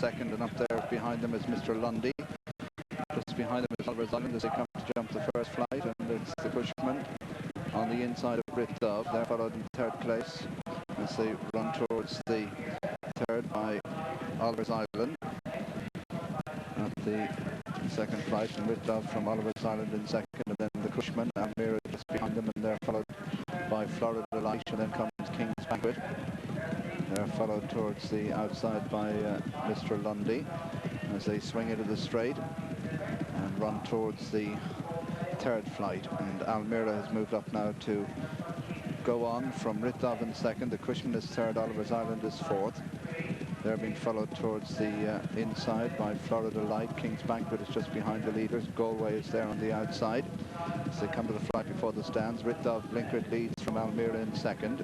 second, and up there behind them is Mr. Lundy. Just behind them is Oliver's Island as they come to jump the first flight, and it's the Cushman on the inside of Brit Dove. They're followed in third place as they run towards the third by Oliver's Island at the second flight, and Brit Dove from Oliver's Island in second, and then the Cushman, Almira just behind them, and they're followed by Florida Light, and then comes King's Banquet. They're followed towards the outside by Mr. Lundy as they swing into the straight and run towards the third flight, and Almira has moved up now to go on from Brit Dove in second. The Cushman is third, Oliver's Island is fourth. They're being followed towards the inside by Florida Light. King's Banquet is just behind the leaders. Galway is there on the outside as they come to the flight before the stands. Brit Dove Blinkert leads from Almira in second.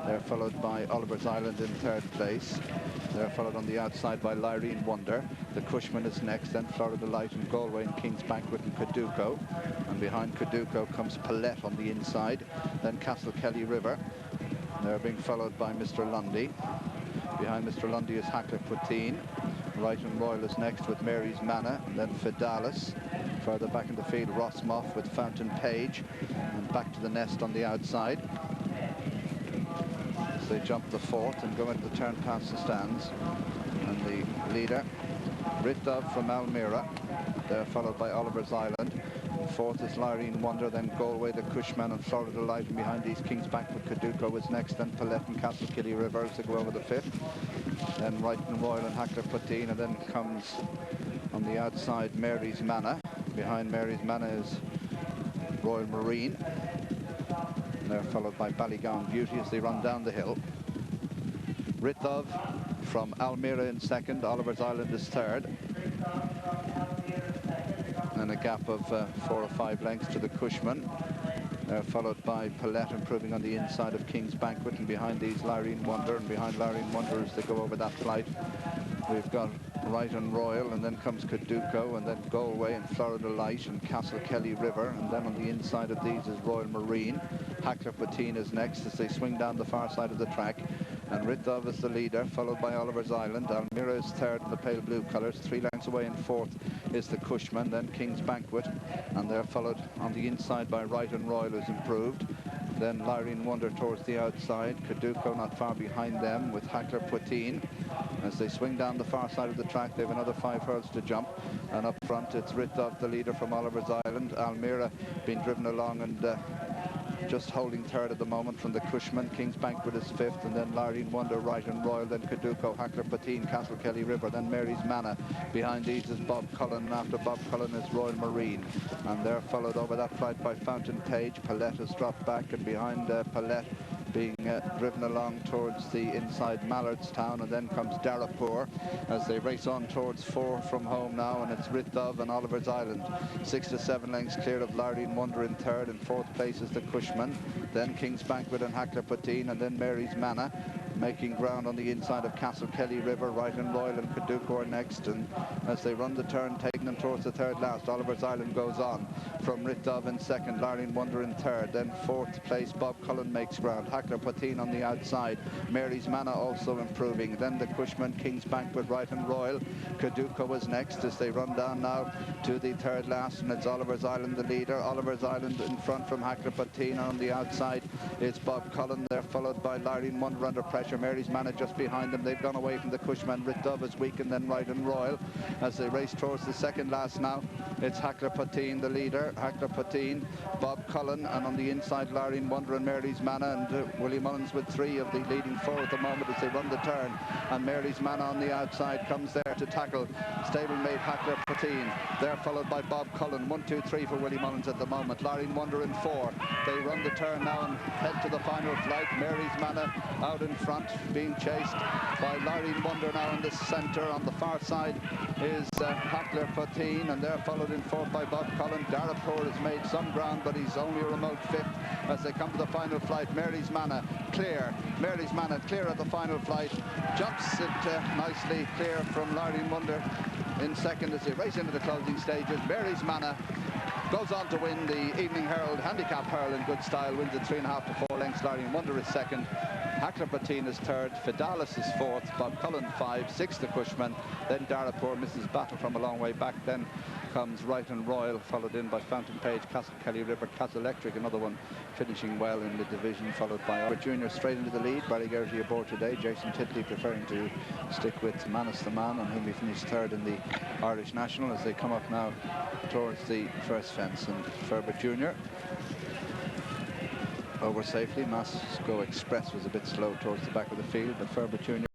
They're followed by Oliver's Island in third place. They're followed on the outside by Lyrene Wonder. The Cushman is next, then Florida Light and Galway and King's Banquet and Caduco. And behind Caduco comes Palette on the inside, then Castle Kelly River. They're being followed by Mr. Lundy. Behind Mr. Lundy is Hackler Poutine. Right and Royal is next with Mary's Manor, and then Fidalis. Further back in the field, Rossmoff with Fountain Page, and back to the nest on the outside. So they jump the fourth and go into the turn past the stands. And the leader, Brit Dove from Almira. They're followed by Oliver's Island. Fourth is Lyrene Wonder, then Galway, the Cushman and Florida Light, and behind these King's Banquet, Caduco is next, then Palette and Castle Killy River as they go over the fifth. Then Right and Royal and Hackler Poutine, and then comes on the outside Mary's Manor. Behind Mary's Manor is Royal Marine. And they're followed by Ballygown Beauty as they run down the hill. Brit Dove from Almira in second, Oliver's Island is third. And a gap of 4 or 5 lengths to the Cushman. They're followed by Palette improving on the inside of King's Banquet, and behind these Lyrene Wonder, and behind Lyrene Wonder as they go over that flight we've got Right and Royal, and then comes Caduco, and then Galway and Florida Light and Castle Kelly River, and then on the inside of these is Royal Marine. Hackler Poutine is next as they swing down the far side of the track, and Brit Dove is the leader, followed by Oliver's Island. Almira is third in the pale blue colours. 3 lengths away in fourth is the Cushman, then King's Banquet, and they're followed on the inside by Right and Royal, who's improved. Then Lyrene Wonder towards the outside. Caduco not far behind them with Hackler Poutine. As they swing down the far side of the track, they have another 5 hurdles to jump. And up front, it's Brit Dove, the leader from Oliver's Island. Almira being driven along and just holding third at the moment from the Cushman. King's Banquet is fifth, and then Lyrene Wonder, Right and Royal, then Caduco, Hackler Poutine, Castle Kelly River, then Mary's Manor. Behind these is Bob Cullen, and after Bob Cullen is Royal Marine. And they're followed over that flight by Fountain Page. Palette has dropped back, and behind Palette being driven along towards the inside Mallardstown, and then comes Darapur as they race on towards 4 from home now, and it's Brit Dove and Oliver's Island. 6 to 7 lengths clear of Lyrene Wonder in third. In fourth place is the Cushman, then King's Banquet and Hackler Poutine, and then Mary's Manor. Making ground on the inside of Castle Kelly River, Right and Royal and Caduco are next, and as they run the turn, taking them towards the third last, Oliver's Island goes on from Brit Dove in second, Lyrene Wonder in third, then fourth place Bob Cullen makes ground, Hackler Poutine on the outside, Mary's Manor also improving, then the Cushman, King's Banquet, Right and Royal, Caduco is next as they run down now to the third last, and it's Oliver's Island the leader. Oliver's Island in front from Hackler Poutine, on the outside it's Bob Cullen. They're followed by Lyrene Wonder under pressure. Mary's Manor just behind them. They've gone away from the Cushman. Brit Dove is weak, and then Right and Royal as they race towards the second last now. It's Hackler Poutine, the leader. Hackler Poutine, Bob Cullen, and on the inside Lyrene Wonder and Mary's Manor, and Willie Mullins with 3 of the leading 4 at the moment as they run the turn. And Mary's Manor on the outside comes there to tackle stablemate Hackler Poutine. They're followed by Bob Cullen. 1, 2, 3 for Willie Mullins at the moment. Lyrene Wonder in 4. They run the turn now and head to the final flight. Mary's Manor out in front, being chased by Lyrene Wonder now in the centre. On the far side is Hackler Poutine, and they're followed in fourth by Bob Cullen. Darapur has made some ground, but he's only a remote fifth as they come to the final flight. Mary's Manor clear. Mary's Manor clear at the final flight. Jumps it nicely clear from Lyrene Wonder in second as they race into the closing stages. Mary's Manor goes on to win the Evening Herald Handicap Hurl in good style, wins it 3.5 to 4 lengths. Lyrene Wonder is second. Hackler Plateen is third, Fidalis is fourth, Bob Cullen 5, 6 the Cushman, then Darrapur, Mrs. Battle from a long way back, then comes Wright and Royal, followed in by Fountain Page, Castle Kelly River, Castle Electric, another one finishing well in the division, followed by Albert Junior straight into the lead. Ballygerty aboard today. Jason Titley preferring to stick with Manus the Man, on whom he finished third in the Irish National, as they come up now towards the first fence. And Ferbert Junior over safely. Masco Express was a bit slow towards the back of the field, but Ferbert Junior